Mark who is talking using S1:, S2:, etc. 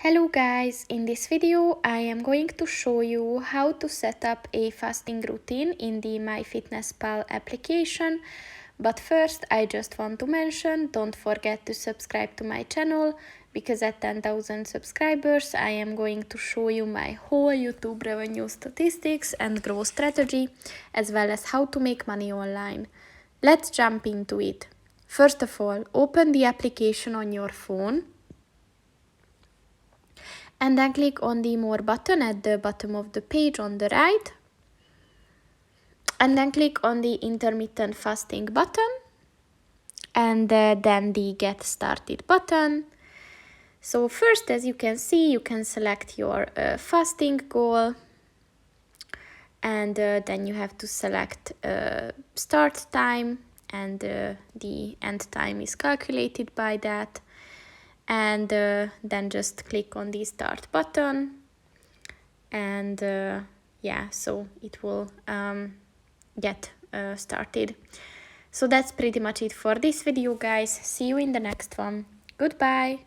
S1: Hello guys, in this video I am going to show you how to set up a fasting routine in the MyFitnessPal application. But first I just want to mention, don't forget to subscribe to my channel, because at 10,000 subscribers I am going to show you my whole YouTube revenue statistics and growth strategy, as well as how to make money online. Let's jump into it. First of all, open the application on your phone. And then click on the More button at the bottom of the page on the right. And then click on the Intermittent Fasting button. And then the Get Started button. So first, as you can see, you can select your fasting goal. And then you have to select start time. And the end time is calculated by that. And then just click on the start button, and yeah, so it will get started. So that's pretty much it for this video, guys. See you in the next one. Goodbye.